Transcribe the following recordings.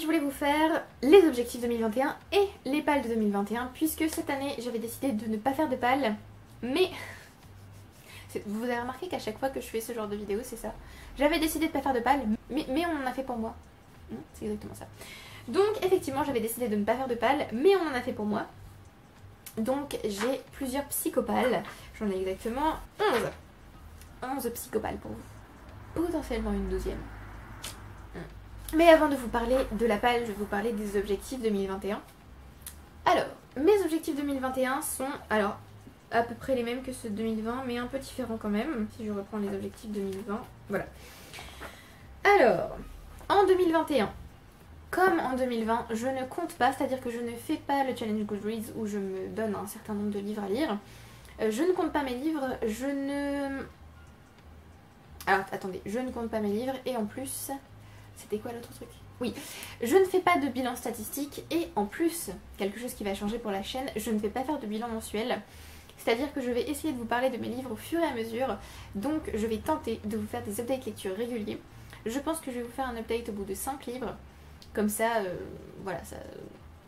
je voulais vous faire les objectifs 2021 et les pales de 2021 puisque cette année j'avais décidé de ne pas faire de pales, mais vous avez remarqué qu'à chaque fois que je fais ce genre de vidéo c'est ça. J'avais décidé de ne pas faire de pales, mais on en a fait pour moi. C'est exactement ça. Donc effectivement j'avais décidé de ne pas faire de pales, mais on en a fait pour moi. Donc j'ai plusieurs psychopales, j'en ai exactement 11 psychopales pour vous, potentiellement une 12e. Mais avant de vous parler de la pale, je vais vous parler des objectifs 2021. Alors, mes objectifs 2021 sont alors à peu près les mêmes que ceux de 2020, mais un peu différents quand même, si je reprends les objectifs 2020. Voilà. Alors, en 2021, comme en 2020, je ne compte pas, c'est-à-dire que je ne fais pas le challenge Goodreads où je me donne un certain nombre de livres à lire. Je ne compte pas mes livres, Alors, attendez, je ne compte pas mes livres et en plus... C'était quoi l'autre truc? Oui, je ne fais pas de bilan statistique et en plus, quelque chose qui va changer pour la chaîne, je ne vais pas faire de bilan mensuel. C'est-à-dire que je vais essayer de vous parler de mes livres au fur et à mesure. Donc je vais tenter de vous faire des updates lecture réguliers. Je pense que je vais vous faire un update au bout de 5 livres. Comme ça, voilà,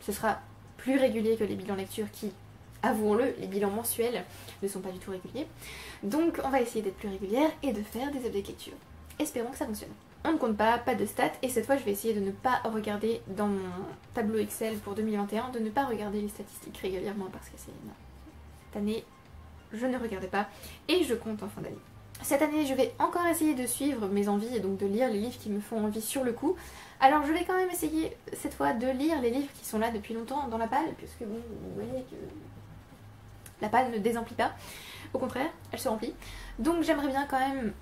ce sera plus régulier que les bilans lecture qui, avouons-le, les bilans mensuels ne sont pas du tout réguliers. Donc on va essayer d'être plus régulière et de faire des updates lecture. Espérons que ça fonctionne. On ne compte pas de stats et cette fois je vais essayer de ne pas regarder dans mon tableau Excel pour 2021, de ne pas regarder les statistiques régulièrement parce que c'est... Non. Cette année, je ne regardais pas et je compte en fin d'année. Cette année, je vais encore essayer de suivre mes envies et donc de lire les livres qui me font envie sur le coup. Alors je vais quand même essayer cette fois de lire les livres qui sont là depuis longtemps dans la palle, puisque bon, vous voyez que la palle ne désemplit pas. Au contraire, elle se remplit. Donc j'aimerais bien quand même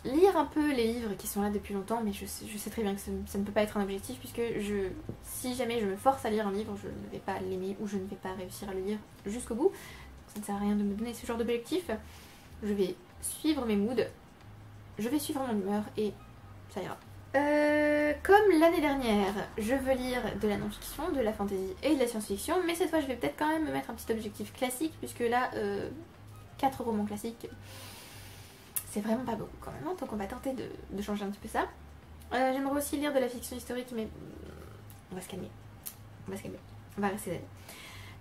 lire un peu les livres qui sont là depuis longtemps, mais je sais très bien que ça ne peut pas être un objectif puisque si jamais je me force à lire un livre, je ne vais pas l'aimer ou je ne vais pas réussir à le lire jusqu'au bout. Ça ne sert à rien de me donner ce genre d'objectif. Je vais suivre mes moods, je vais suivre mon humeur et ça ira. Comme l'année dernière, je veux lire de la non-fiction, de la fantasy et de la science-fiction, mais cette fois je vais peut-être quand même me mettre un petit objectif classique puisque là, 4 romans classiques... C'est vraiment pas beaucoup quand même, hein, donc on va tenter de changer un petit peu ça. J'aimerais aussi lire de la fiction historique, mais on va se calmer. On va se calmer. On va rester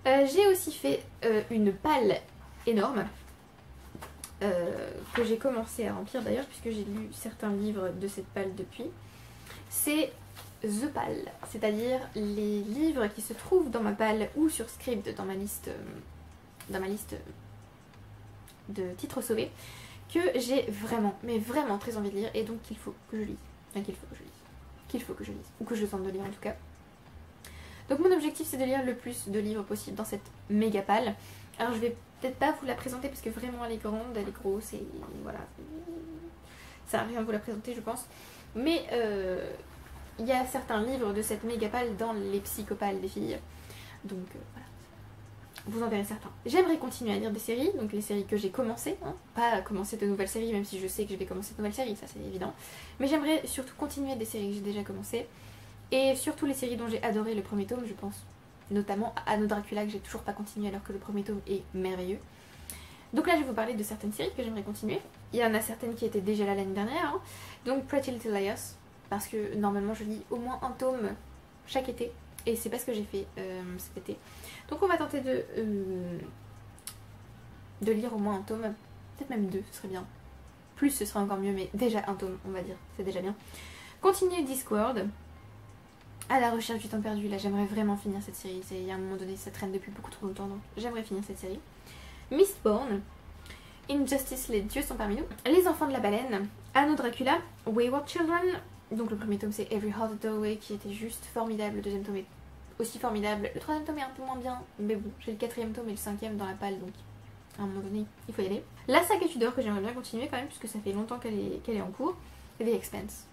d'aller. J'ai aussi fait une palle énorme que j'ai commencé à remplir d'ailleurs, puisque j'ai lu certains livres de cette palle depuis. C'est The Pal, c'est-à-dire les livres qui se trouvent dans ma palle ou sur Scribd dans ma liste de titres sauvés, que j'ai vraiment, mais vraiment très envie de lire et donc qu'il faut que je lise. Enfin, qu'il faut que je lise. Ou que je tente de lire en tout cas. Donc mon objectif c'est de lire le plus de livres possible dans cette méga palle. Alors je vais peut-être pas vous la présenter parce que vraiment elle est grande, elle est grosse et voilà. Ça sert à rien de vous la présenter je pense. Mais il y a certains livres de cette méga palle dans les psychopales des filles. Donc voilà. Vous en verrez certains. J'aimerais continuer à lire des séries, donc les séries que j'ai commencées, hein, pas commencer de nouvelles séries, même si je sais que je vais commencer de nouvelles séries, ça c'est évident. Mais j'aimerais surtout continuer des séries que j'ai déjà commencées, et surtout les séries dont j'ai adoré le premier tome, je pense. Notamment Anno Dracula, que j'ai toujours pas continué alors que le premier tome est merveilleux. Donc là je vais vous parler de certaines séries que j'aimerais continuer. Il y en a certaines qui étaient déjà là l'année dernière, hein. Donc Pretty Little Liars, parce que normalement je lis au moins un tome chaque été. Et c'est pas ce que j'ai fait cet été. Donc on va tenter de lire au moins un tome. Peut-être même 2, ce serait bien. Plus ce serait encore mieux, mais déjà un tome, on va dire. C'est déjà bien. Continuer Discworld. À la recherche du temps perdu. Là, j'aimerais vraiment finir cette série. Il y a un moment donné, ça traîne depuis beaucoup trop longtemps. Donc j'aimerais finir cette série. Mistborn. Injustice, les dieux sont parmi nous. Les enfants de la baleine. Anno Dracula. Wayward Children. Donc le premier tome c'est Every Heart a Doorway qui était juste formidable, le deuxième tome est aussi formidable, le troisième tome est un peu moins bien, mais bon, j'ai le quatrième tome et le cinquième dans la palle donc à un moment donné il faut y aller. La saga Tudor que j'aimerais bien continuer quand même puisque ça fait longtemps qu'elle est en cours, et The Expanse.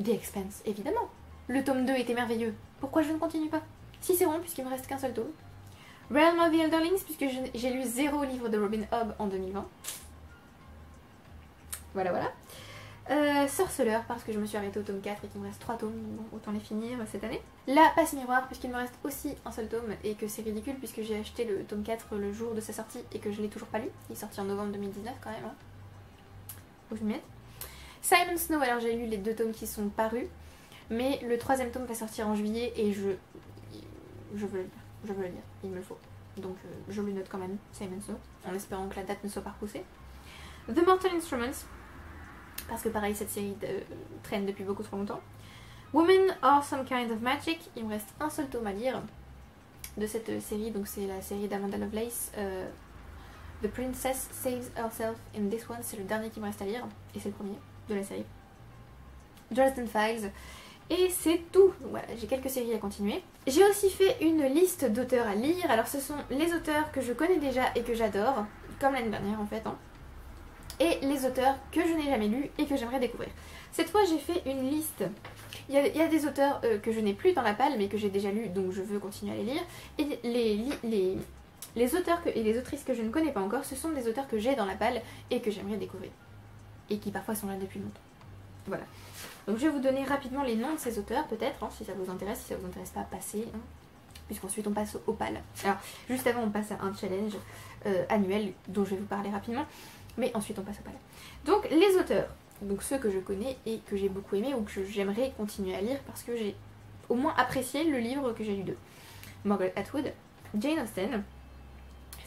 The Expanse, évidemment. Le tome 2 était merveilleux, pourquoi je ne continue pas? Si c'est bon puisqu'il me reste qu'un seul tome. Realm of the Elderlings puisque j'ai lu 0 livre de Robin Hobb en 2020. Voilà voilà. Sorceleur parce que je me suis arrêtée au tome 4 et qu'il me reste 3 tomes, bon, autant les finir cette année. La Passe Miroir puisqu'il me reste aussi un seul tome et que c'est ridicule puisque j'ai acheté le tome 4 le jour de sa sortie et que je l'ai toujours pas lu. Il est sorti en novembre 2019 quand même. Hein. Faut que je m'y mette. Simon Snow, alors j'ai lu les 2 tomes qui sont parus. Mais le 3e tome va sortir en juillet et je veux le lire. Je veux le lire, il me le faut. Donc je le note quand même, Simon's Note, en espérant que la date ne soit pas repoussée. The Mortal Instruments, parce que pareil cette série traîne depuis beaucoup trop longtemps. Women are Some Kind of Magic, il me reste un seul tome à lire de cette série, donc c'est la série d'Amanda Lovelace. The Princess Saves Herself in This One, c'est le dernier qui me reste à lire, et c'est le premier de la série. Dresden Files, et c'est tout. Donc voilà, j'ai quelques séries à continuer. J'ai aussi fait une liste d'auteurs à lire, alors ce sont les auteurs que je connais déjà et que j'adore, comme l'année dernière en fait, hein, et les auteurs que je n'ai jamais lus et que j'aimerais découvrir. Cette fois j'ai fait une liste. Il y a des auteurs que je n'ai plus dans la palle mais que j'ai déjà lus, donc je veux continuer à les lire, et les auteurs et les autrices que je ne connais pas encore, ce sont des auteurs que j'ai dans la palle et que j'aimerais découvrir. Et qui parfois sont là depuis longtemps. Voilà. Donc je vais vous donner rapidement les noms de ces auteurs peut-être, hein, si ça vous intéresse. Si ça vous intéresse pas, passez. Hein, puisqu'ensuite on passe au PAL. Alors juste avant on passe à un challenge annuel dont je vais vous parler rapidement. Mais ensuite on passe au PAL. Donc les auteurs, donc ceux que je connais et que j'ai beaucoup aimé ou que j'aimerais continuer à lire parce que j'ai au moins apprécié le livre que j'ai lu d'eux. Margaret Atwood, Jane Austen,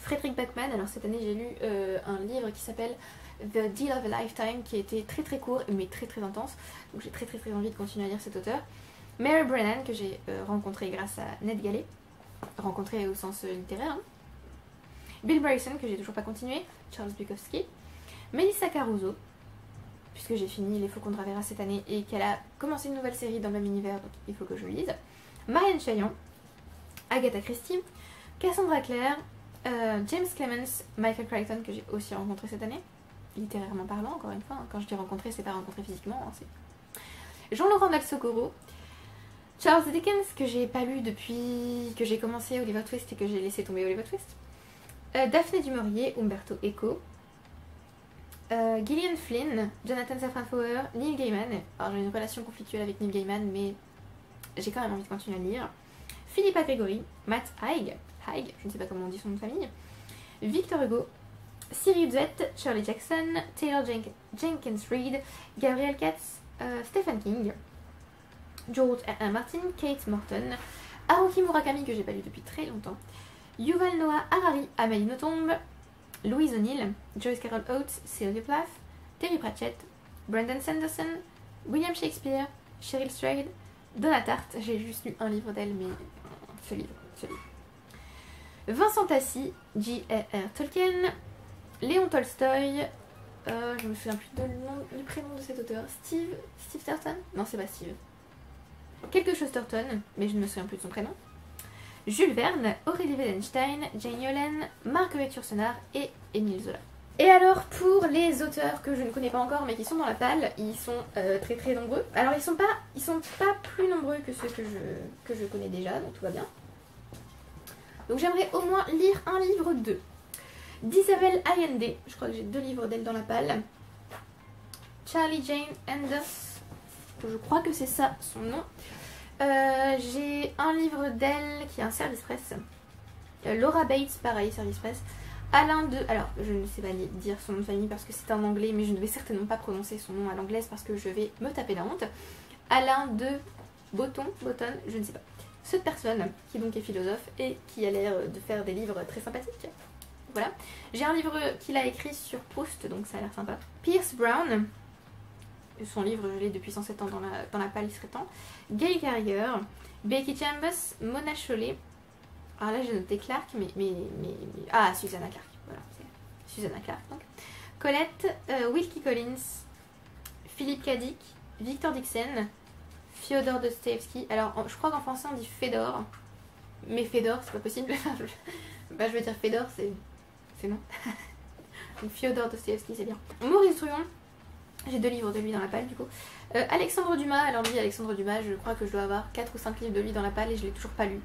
Frederick Backman. Alors cette année j'ai lu un livre qui s'appelle The Deal of a Lifetime, qui était très très court mais très très intense, donc j'ai très envie de continuer à lire cet auteur. Mary Brennan, que j'ai rencontré grâce à Ned Gallet, rencontré au sens littéraire, hein. Bill Bryson, que j'ai toujours pas continué, Charles Bukowski, Melissa Caruso, puisque j'ai fini Les Faucons de Ravera cette année et qu'elle a commencé une nouvelle série dans le même univers, donc il faut que je lise, Marianne Chaillan, Agatha Christie, Cassandra Clare, James Clemens, Michael Crichton, que j'ai aussi rencontré cette année, littérairement parlant, encore une fois, hein. Quand je dis rencontrer, c'est pas rencontrer physiquement, hein, c'est Jean-Laurent Balsocoro, Charles Dickens, que j'ai pas lu depuis que j'ai commencé Oliver Twist et que j'ai laissé tomber Oliver Twist, Daphné du Maurier, Umberto Eco, Gillian Flynn, Jonathan Safran Foer, Neil Gaiman. Alors j'ai une relation conflictuelle avec Neil Gaiman, mais j'ai quand même envie de continuer à lire. Philippa Gregory, Matt Haig, je ne sais pas comment on dit son nom de famille, Victor Hugo, Cyril Zuet, Shirley Jackson, Taylor Jenkins Reid, Gabriel Katz, Stephen King, George R. R. Martin, Kate Morton, Haruki Murakami, que j'ai pas lu depuis très longtemps, Yuval Noah Harari, Amélie Nothomb, Louise O'Neill, Joyce Carol Oates, Sylvia Plath, Terry Pratchett, Brandon Sanderson, William Shakespeare, Cheryl Strayed, Donna Tartt, j'ai juste lu un livre d'elle, mais ce livre. Vincent Tassi, J.R.R. Tolkien, Léon Tolstoï, je me souviens plus du prénom de cet auteur, Steve Turton? Non, c'est pas Steve. Quelque chose Turton, mais je ne me souviens plus de son prénom. Jules Verne, Aurélie Wittgenstein, Jane Yolen, Marguerite Yourcenar et Émile Zola. Et alors pour les auteurs que je ne connais pas encore mais qui sont dans la palle, ils sont très nombreux. Alors ils sont pas plus nombreux que ceux que je connais déjà, donc tout va bien. Donc j'aimerais au moins lire un livre d'eux. D'Isabelle Allende, je crois que j'ai 2 livres d'elle dans la palle. Charlie Jane Anders, je crois que c'est ça son nom. J'ai un livre d'elle qui est un service presse. Laura Bates, pareil, service presse. Alain de... Alors, je ne sais pas dire son nom de famille parce que c'est en anglais, mais je ne vais certainement pas prononcer son nom à l'anglaise parce que je vais me taper la honte. Alain de Botton, je ne sais pas. Cette personne, qui donc est philosophe et qui a l'air de faire des livres très sympathiques. Voilà. J'ai un livre qu'il a écrit sur Proust, donc ça a l'air sympa. Pierce Brown. Son livre, je l'ai depuis 107 ans dans la palle, il serait temps. Gail Carriger, Becky Chambers, Mona Chollet. Alors là, j'ai noté Clark, Ah, Susanna Clark. Voilà, c'est Susanna Clark, donc. Colette, Wilkie Collins, Philippe Cadic, Victor Dixon, Fyodor Dostoevsky. Alors, je crois qu'en français, on dit Fedor. Mais Fedor, c'est pas possible. Bah, je veux dire Fedor, c'est non. Donc, Fyodor Dostoevsky, c'est bien. Maurice Druon. J'ai 2 livres de lui dans la palle du coup. Alexandre Dumas, alors lui Alexandre Dumas, je crois que je dois avoir 4 ou 5 livres de lui dans la palle et je l'ai toujours pas lu.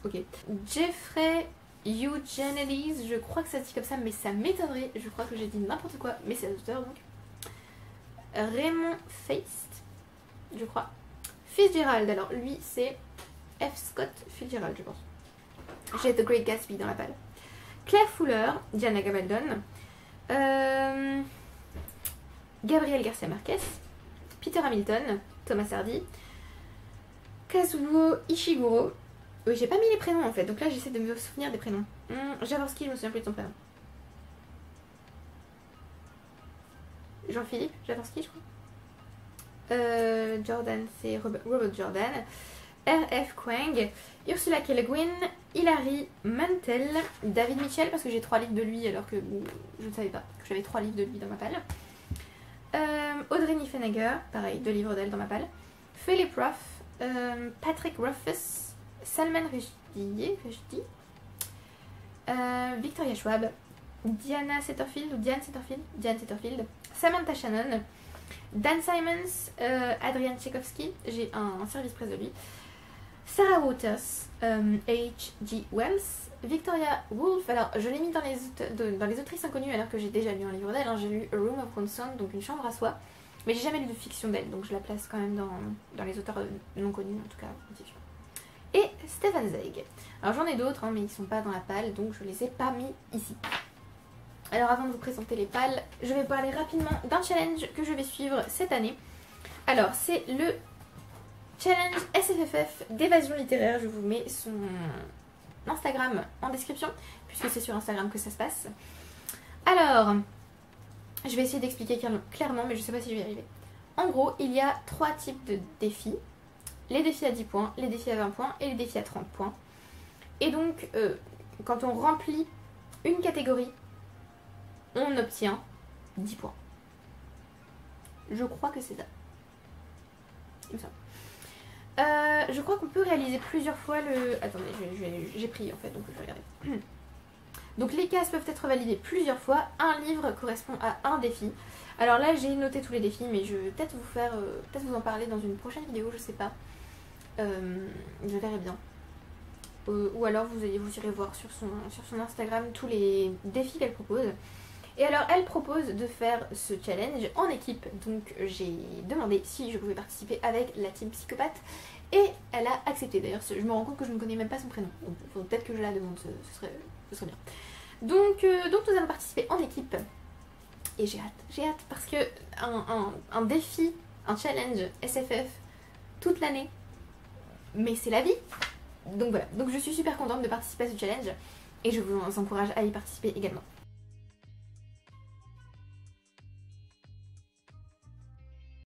Ok. Jeffrey Eugenides, je crois que ça se dit comme ça mais ça m'étonnerait, je crois que j'ai dit n'importe quoi, mais c'est l'auteur donc. Raymond Feist, je crois. Fitzgerald, alors lui c'est F. Scott Fitzgerald je pense. J'ai The Great Gatsby dans la palle. Claire Fuller, Diana Gabaldon. Gabriel Garcia Marquez, Peter Hamilton, Thomas Hardy, Kazuo Ishiguro. Oui, j'ai pas mis les prénoms en fait, donc là j'essaie de me souvenir des prénoms. Jaworski, je me souviens plus de son prénom. Jean-Philippe Jaworski, je crois. Jordan, c'est Robert Jordan. R.F. Kwang, Ursula K. Le Guin, Hilary Mantel, David Mitchell, parce que j'ai 3 livres de lui alors que bon, je ne savais pas que j'avais 3 livres de lui dans ma palle. Audrey Niffenegger, pareil, 2 livres d'elle dans ma palle. Philip Roth, Patrick Rothfuss, Salman Rushdie, Victoria Schwab, Diane Setterfield, Samantha Shannon, Dan Simons, Adrian Tchaikovsky, j'ai un service presse de lui, Sarah Waters, H.G. Wells, Victoria Woolf. Alors je l'ai mis dans les autrices inconnues alors que j'ai déjà lu un livre d'elle, hein. J'ai lu A Room of Consent, donc une chambre à soi, mais j'ai jamais lu de fiction d'elle, donc je la place quand même dans les auteurs non connus, en tout cas en fiction. Et Stefan Zweig. Alors j'en ai d'autres, hein, mais ils sont pas dans la palle, donc je les ai pas mis ici. Alors avant de vous présenter les palles, je vais parler rapidement d'un challenge que je vais suivre cette année. Alors c'est le challenge SFFF d'évasion littéraire. Je vous mets son Instagram en description, puisque c'est sur Instagram que ça se passe. Alors, je vais essayer d'expliquer clairement, mais je sais pas si je vais y arriver. En gros, il y a 3 types de défis. Les défis à 10 points, les défis à 20 points et les défis à 30 points. Et donc, quand on remplit une catégorie, on obtient 10 points. Je crois que c'est ça. Il me semble. Je crois qu'on peut réaliser plusieurs fois le... Attendez, j'ai pris en fait, donc je vais regarder. Donc les cases peuvent être validées plusieurs fois. Un livre correspond à un défi. Alors là, j'ai noté tous les défis, mais je vais peut-être vous en parler dans une prochaine vidéo, je sais pas. Je verrai bien. Ou alors vous irez voir sur son Instagram tous les défis qu'elle propose. Et alors elle propose de faire ce challenge en équipe, donc j'ai demandé si je pouvais participer avec la team psychopathe et elle a accepté. D'ailleurs je me rends compte que je ne connais même pas son prénom, donc il faut peut-être que je la demande, ce serait bien. Donc nous allons participer en équipe et j'ai hâte parce que un défi, un challenge SFF toute l'année, mais c'est la vie. Donc voilà, donc je suis super contente de participer à ce challenge et je vous encourage à y participer également.